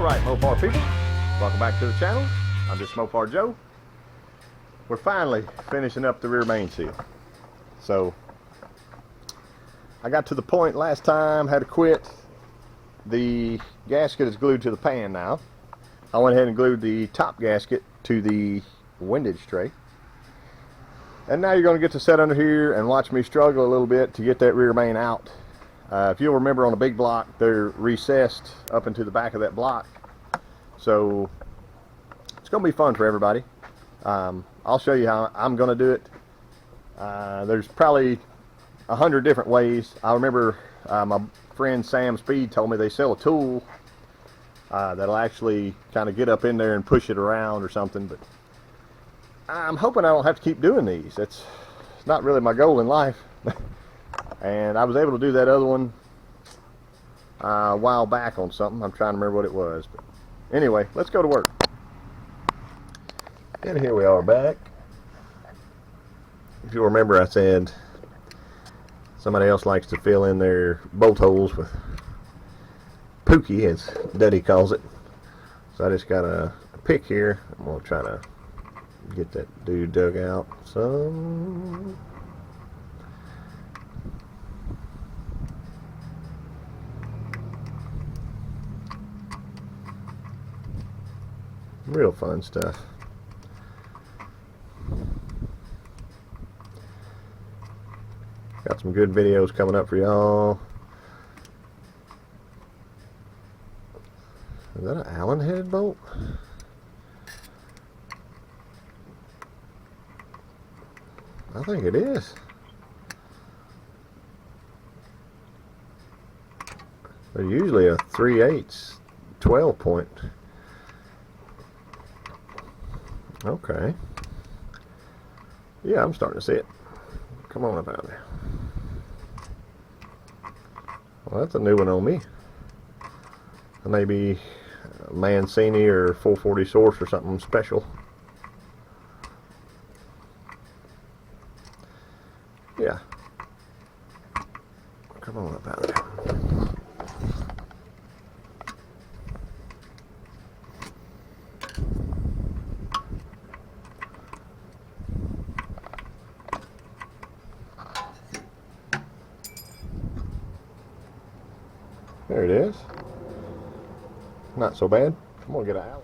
Alright, Mopar people, welcome back to the channel. I'm just Mopar Joe. We're finally finishing up the rear main seal. So, I got to the point last time, had to quit. The gasket is glued to the pan now. I went ahead and glued the top gasket to the windage tray. And now you're going to get to sit under here and watch me struggle a little bit to get that rear main out. If you'll remember, on a big block, they're recessed up into the back of that block. So it's going to be fun for everybody. I'll show you how I'm going to do it. There's probably 100 different ways. I remember my friend Sam Speed told me they sell a tool that'll actually kind of get up in there and push it around or something. But I'm hoping I don't have to keep doing these. That's not really my goal in life. And I was able to do that other one a while back on something. I'm trying to remember what it was. But anyway, let's go to work. And here we are back. If you remember, I said somebody else likes to fill in their bolt holes with pookie, as Duddy calls it. So I just got a pick here. I'm going to try to get that dude dug out some. Real fun stuff. Got some good videos coming up for y'all. Is that an Allen head bolt? I think it is. They're usually a 3/8 12 point. Okay. Yeah, I'm starting to see it. Come on up out there. Well, that's a new one on me. Maybe Mancini or 440 Source or something special. Yeah. Come on up out there. There it is. Not so bad. I'm gonna get an Allen.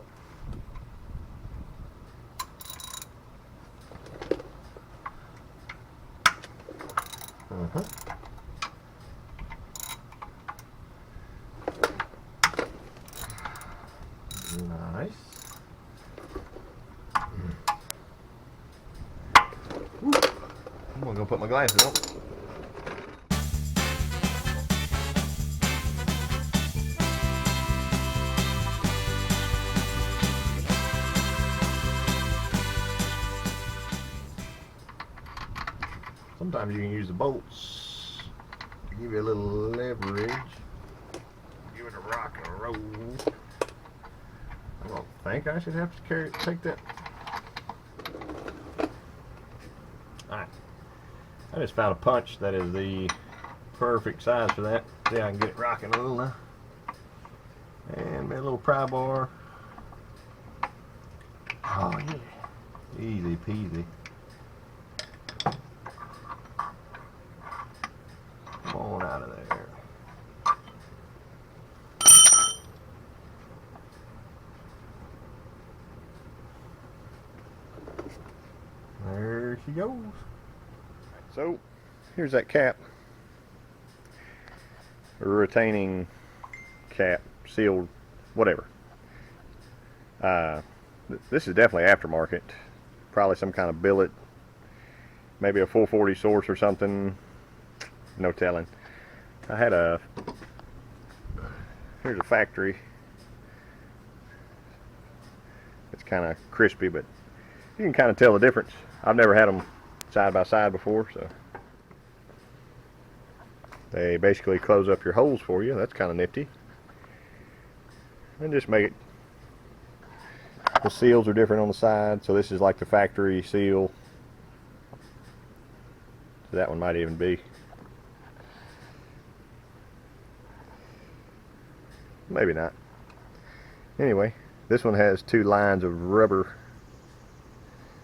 Nice. I'm gonna go put my glasses on. Sometimes you can use the bolts to give you a little leverage. Give it a rock and a roll. I don't think I should have to take that. Alright. I just found a punch that is the perfect size for that. See, I can get it rocking a little now. And a little pry bar. Oh yeah. Easy peasy. On out of there. There she goes. So here's that cap, a retaining cap, sealed, whatever. This is definitely aftermarket, probably some kind of billet, maybe a 440 Source or something. No telling. I had here's a factory. It's kind of crispy, but you can kind of tell the difference. I've never had them side by side before, so they basically close up your holes for you. That's kind of nifty. And just make it. The seals are different on the side, so this is like the factory seal. So that one might even be. Maybe not. Anyway, this one has 2 lines of rubber,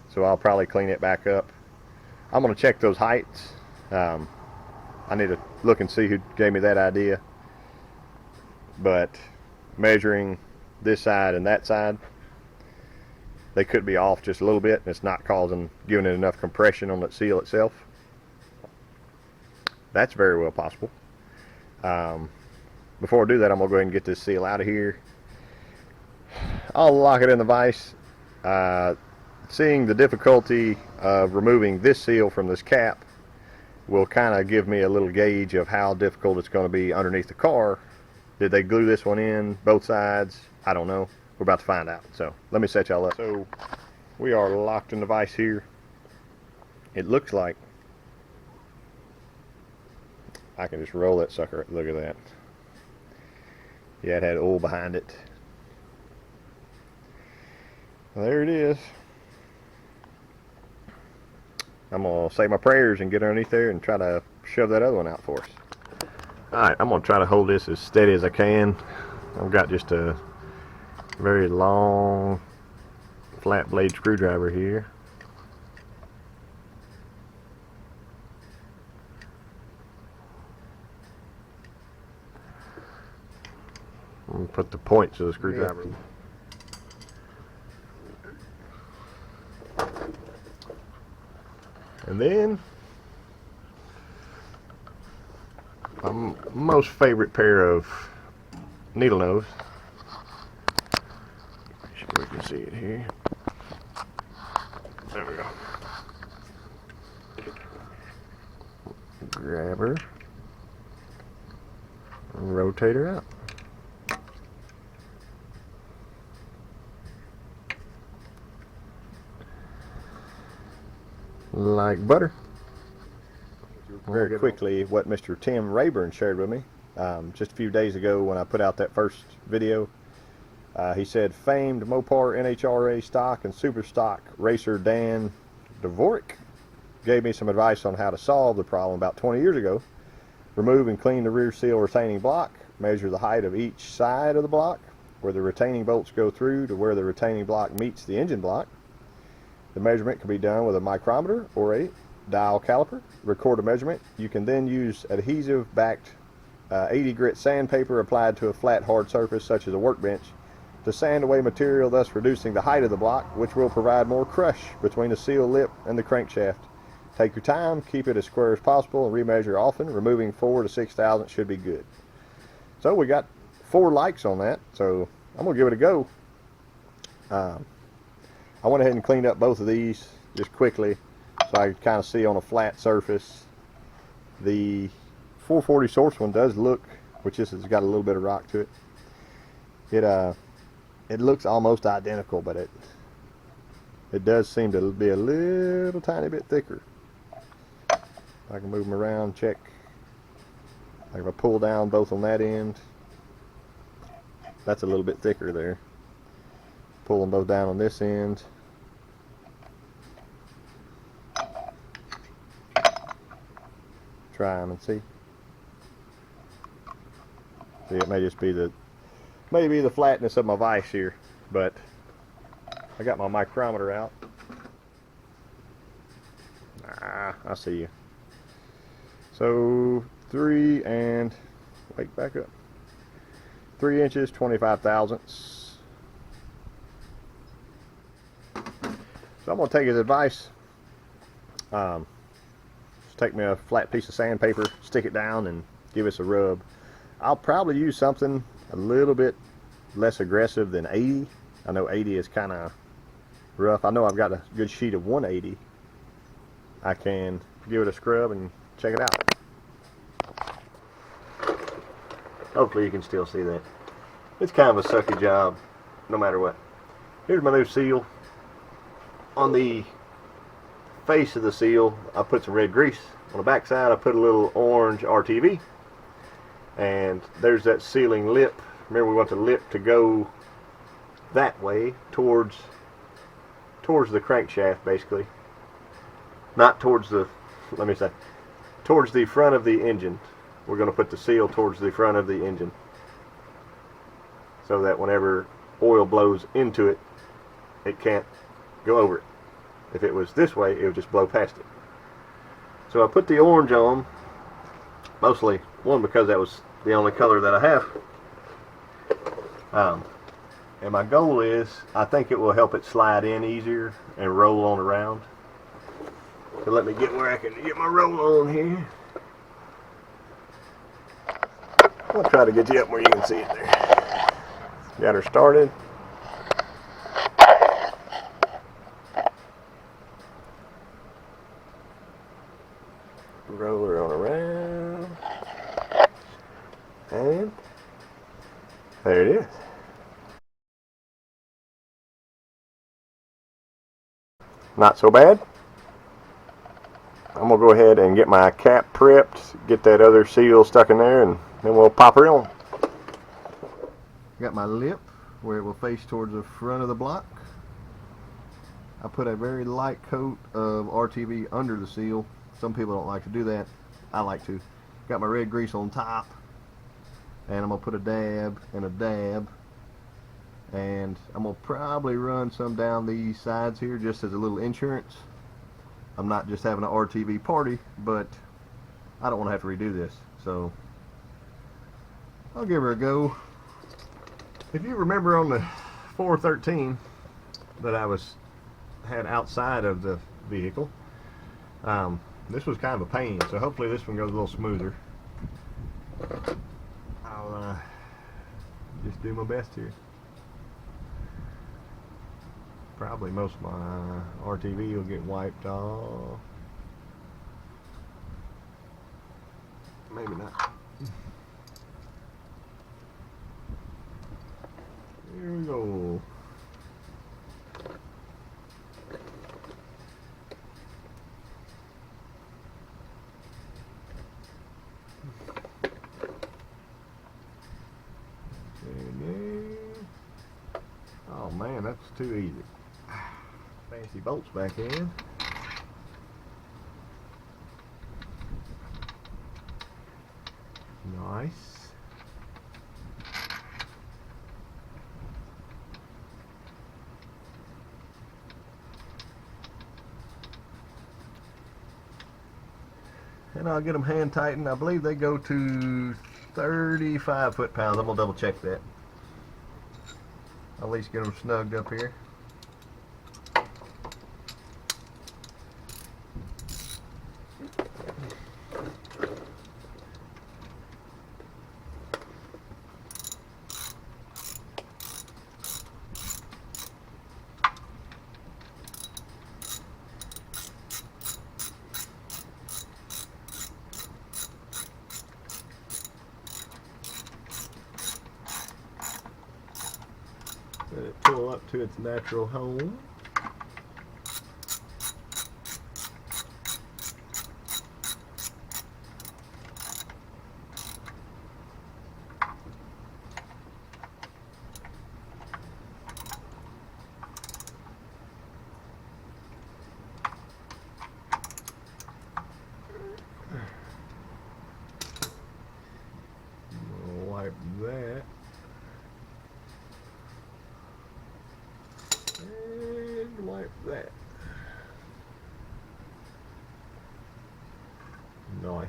so I'll probably clean it back up. I'm going to check those heights. I need to look and see who gave me that idea, but measuring this side and that side, they could be off just a little bit, and it's not giving it enough compression on the seal itself. That's very well possible. Before I do that, I'm going to go ahead and get this seal out of here. I'll lock it in the vise. Seeing the difficulty of removing this seal from this cap will kind of give me a little gauge of how difficult it's going to be underneath the car. Did they glue this one in both sides? I don't know. We're about to find out. So let me set y'all up. So we are locked in the vise here. It looks like I can just roll that sucker. Look at that. Yeah, it had oil behind it. Well, there it is. I'm going to say my prayers and get underneath there and try to shove that other one out for us. Alright, I'm going to try to hold this as steady as I can. I've got just a very long flat blade screwdriver here. I'm going to put the points of the screwdriver. And then my most favorite pair of needle nose. Make sure we can see it here. There we go. Grab her and rotate her out. Like butter. Very quickly, what Mr. Tim Rayburn shared with me just a few days ago when I put out that first video. He said famed Mopar NHRA stock and super stock racer Dan Dvorak gave me some advice on how to solve the problem about 20 years ago. Remove and clean the rear seal retaining block. Measure the height of each side of the block, where the retaining bolts go through to where the retaining block meets the engine block. The measurement can be done with a micrometer or a dial caliper. Record a measurement. You can then use adhesive-backed 80 grit sandpaper applied to a flat, hard surface such as a workbench to sand away material, thus reducing the height of the block, which will provide more crush between the seal lip and the crankshaft. Take your time, keep it as square as possible, and remeasure often. Removing 4 to 6 thousandths should be good. So we got 4 likes on that, so I'm going to give it a go. I went ahead and cleaned up both of these just quickly so I could kind of see on a flat surface. The 440 source one does look, which this has got a little bit of rock to it. It looks almost identical, but it does seem to be a little tiny bit thicker. I can move them around, check. Like if I pull down both on that end, that's a little bit thicker there. Pull them both down on this end. Try them and see. See, it may just be the flatness of my vise here, but I got my micrometer out. I see you. So 3 and wait, back up. 3 inches, 25 thousandths. So I'm going to take his advice. Just take me a flat piece of sandpaper, stick it down, and give us a rub. I'll probably use something a little bit less aggressive than 80. I know 80 is kind of rough. I know I've got a good sheet of 180. I can give it a scrub and check it out. Hopefully you can still see that. It's kind of a sucky job, no matter what. Here's my new seal. On the face of the seal, I put some red grease. On the back side, I put a little orange RTV. And there's that sealing lip. Remember, we want the lip to go that way, towards the crankshaft, basically. Not towards the, towards the front of the engine. We're going to put the seal towards the front of the engine, so that whenever oil blows into it, it can't go over it. If it was this way, it would just blow past it. So I put the orange on, mostly, one, because that was the only color that I have. And my goal is, I think it will help it slide in easier and roll on around. So let me get where I can get my roll on here. I'll try to get you up where you can see it there. Got her started. Roll her on around. And there it is. Not so bad. I'm going to go ahead and get my cap prepped, get that other seal stuck in there, and then we'll pop her on. Got my lip where it will face towards the front of the block. I put a very light coat of RTV under the seal. Some people don't like to do that. I like to. Got my red grease on top, and I'm going to put a dab and a dab. And I'm going to probably run some down these sides here just as a little insurance. I'm not just having an RTV party, but I don't want to have to redo this. So I'll give her a go. If you remember on the 413 that I had outside of the vehicle, this was kind of a pain. So hopefully this one goes a little smoother. I'll just do my best here. Probably most of my RTV will get wiped off. Maybe not. Here we go. Oh man, that's too easy. Fancy bolts back in. Nice. And I'll get them hand tightened. I believe they go to 35 foot-pounds. I'm going to double check that. I'll at least get them snugged up here. Let it pull up to its natural home. Wipe that. And wipe that. Nice.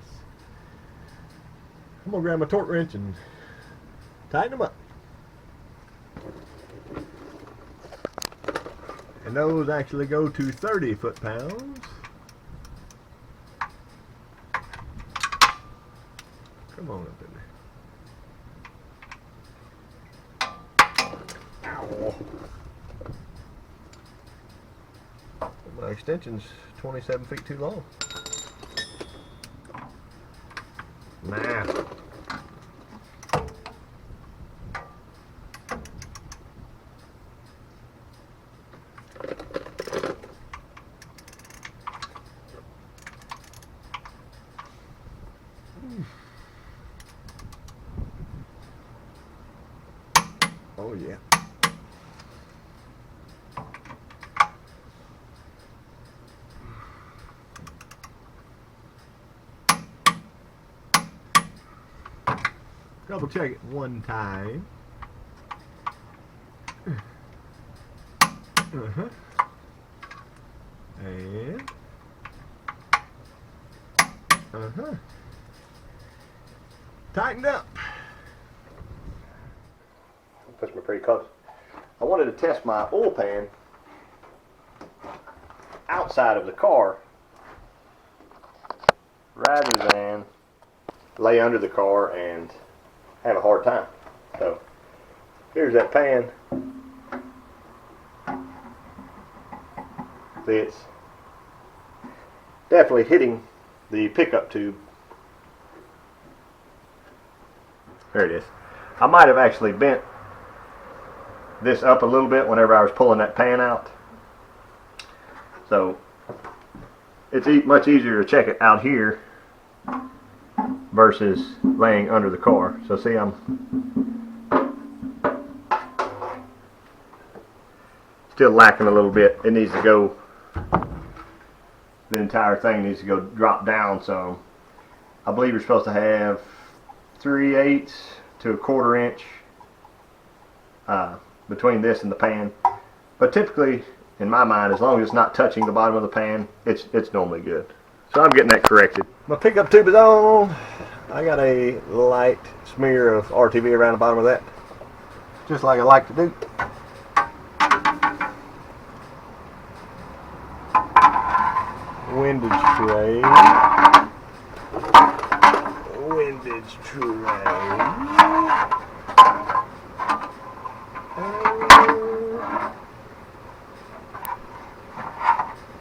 I'm gonna grab my torque wrench and tighten them up. And those actually go to 30 foot-pounds. Come on up in there. Ow. My extension's 27 feet too long. Nah. Oh yeah. Double check it one time. And tightened up. Push me pretty close. I wanted to test my oil pan outside of the car rather than lay under the car and have a hard time. So here's that pan. See, it's definitely hitting the pickup tube. There it is. I might have actually bent this up a little bit whenever I was pulling that pan out. So it's much easier to check it out here versus laying under the car. So see, I'm still lacking a little bit. It needs to go, the entire thing needs to go drop down some. I believe you're supposed to have 3/8 to a 1/4 inch between this and the pan, but typically in my mind, as long as it's not touching the bottom of the pan, it's normally good. So I'm getting that corrected. My pickup tube is on. I got a light smear of RTV around the bottom of that, just like I like to do. Windage tray. Windage tray.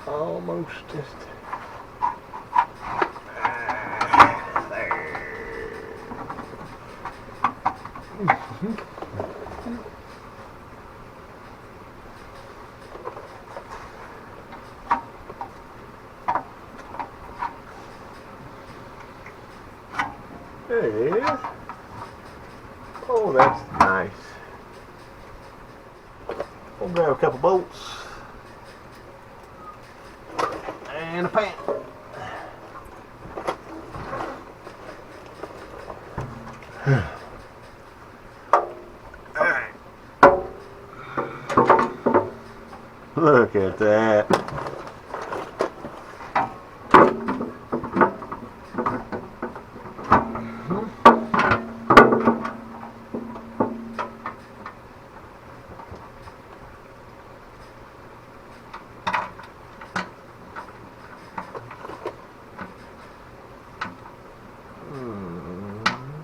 Almost just there. There it is. Oh, that's nice. We'll grab a couple bolts and a pan. Alright. Look at that.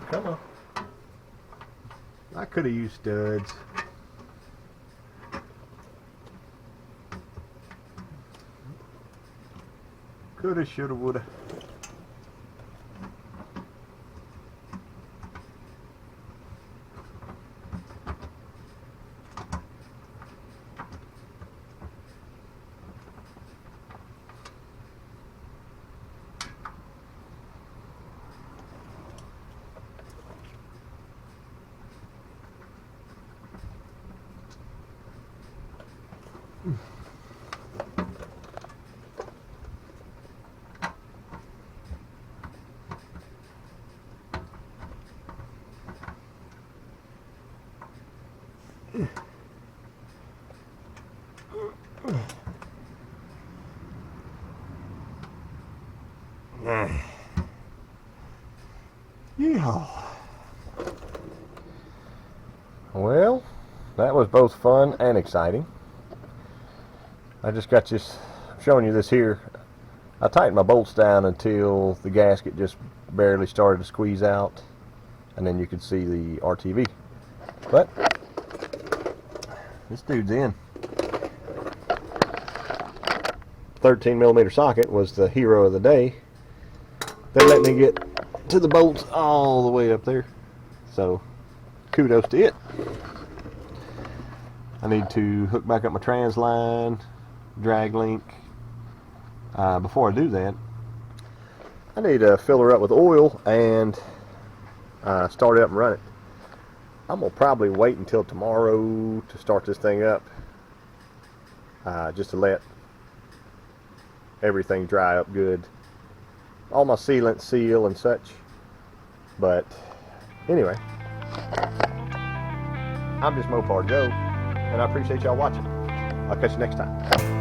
Come on. I could have used studs. Coulda, shoulda, woulda. Yeehaw. Well, that was both fun and exciting. I just got this, showing you this here. I tightened my bolts down until the gasket just barely started to squeeze out, and then you could see the RTV. But this dude's in. 13mm socket was the hero of the day. They let me get to the bolts all the way up there, so kudos to it. I need to hook back up my trans line, drag link. Before I do that, I need to fill her up with oil and start it up and run it. I'm gonna probably wait until tomorrow to start this thing up, just to let everything dry up good. All my sealant seal and such. But anyway, I'm just Mopar Joe, and I appreciate y'all watching. I'll catch you next time.